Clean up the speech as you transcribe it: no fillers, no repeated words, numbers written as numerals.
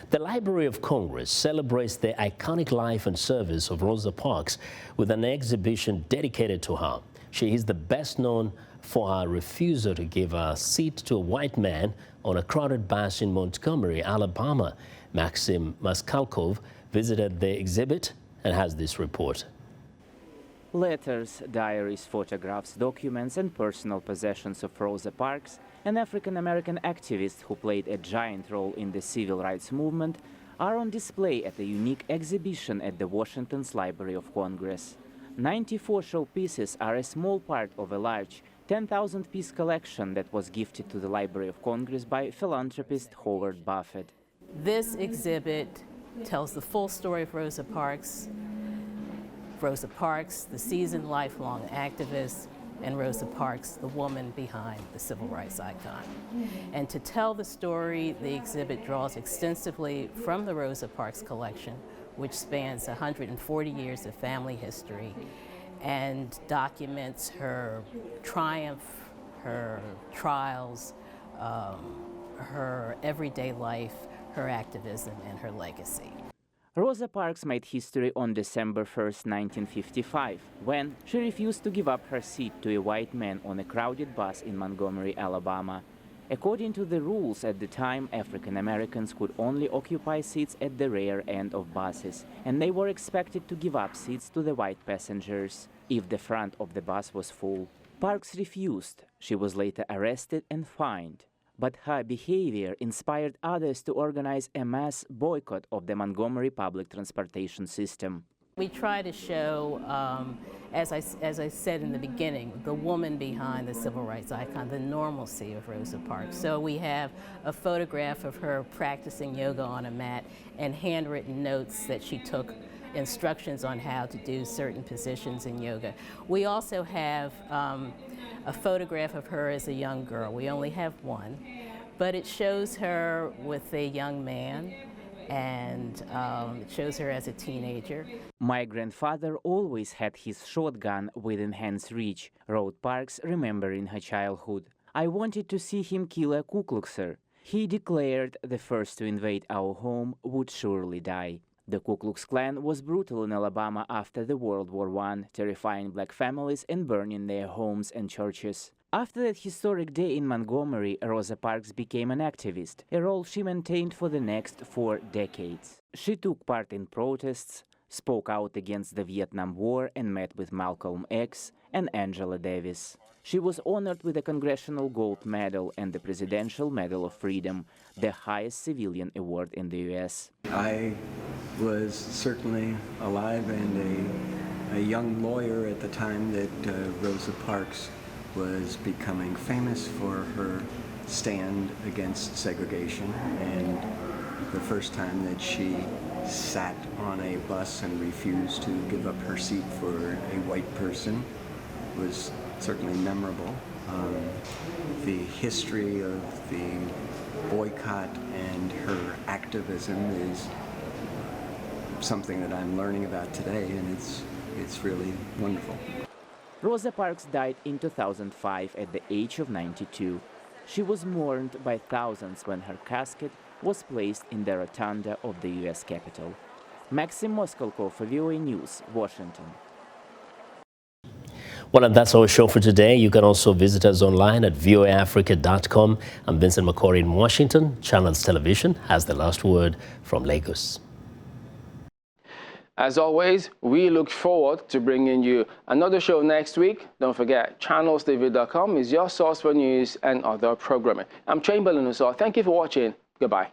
The Library of Congress celebrates the iconic life and service of Rosa Parks with an exhibition dedicated to her. She is the best known for her refusal to give a seat to a white man on a crowded bus in Montgomery, Alabama. Maxim Maskalkov visited the exhibit and has this report. Letters, diaries, photographs, documents and personal possessions of Rosa Parks, an African-American activist who played a giant role in the civil rights movement, are on display at a unique exhibition at the Washington's Library of Congress. 94 showpieces are a small part of a large 10,000-piece collection that was gifted to the Library of Congress by philanthropist Howard Buffett. This exhibit tells the full story of Rosa Parks. Rosa Parks, the seasoned lifelong activist, and Rosa Parks, the woman behind the civil rights icon. And to tell the story, the exhibit draws extensively from the Rosa Parks collection, which spans 140 years of family history and documents her triumph, her trials, her everyday life, her activism, and her legacy. Rosa Parks made history on December 1, 1955, when she refused to give up her seat to a white man on a crowded bus in Montgomery, Alabama. According to the rules at the time, African Americans could only occupy seats at the rear end of buses, and they were expected to give up seats to the white passengers if the front of the bus was full. Parks refused. She was later arrested and fined. But her behavior inspired others to organize a mass boycott of the Montgomery public transportation system. We try to show, as I said in the beginning, the woman behind the civil rights icon, the normalcy of Rosa Parks. So we have a photograph of her practicing yoga on a mat and handwritten notes that she took, instructions on how to do certain positions in yoga. We also have a photograph of her as a young girl. We only have one, but it shows her with a young man, and it shows her as a teenager. My grandfather always had his shotgun within hand's reach, wrote Parks, remembering her childhood. I wanted to see him kill a Ku Kluxer. He declared the first to invade our home would surely die. The Ku Klux Klan was brutal in Alabama after the World War I, terrifying black families and burning their homes and churches. After that historic day in Montgomery, Rosa Parks became an activist, a role she maintained for the next 4 decades. She took part in protests, spoke out against the Vietnam War and met with Malcolm X and Angela Davis. She was honored with the Congressional Gold Medal and the Presidential Medal of Freedom, the highest civilian award in the U.S. I was certainly alive and a young lawyer at the time that Rosa Parks was becoming famous for her stand against segregation, and the first time that she sat on a bus and refused to give up her seat for a white person was certainly memorable. The history of the boycott and her activism is something that I'm learning about today, and it's really wonderful. Rosa Parks died in 2005 at the age of 92. She was mourned by thousands when her casket was placed in the rotunda of the U.S. Capitol. Maxim Maskalkov for VOA News, Washington. Well, and that's our show for today. You can also visit us online at voaafrica.com. I'm Vincent Makori in Washington. Channels Television has the last word from Lagos. As always, we look forward to bringing you another show next week. Don't forget, channelstv.com is your source for news and other programming. I'm Chamberlain Uso. Thank you for watching. Goodbye.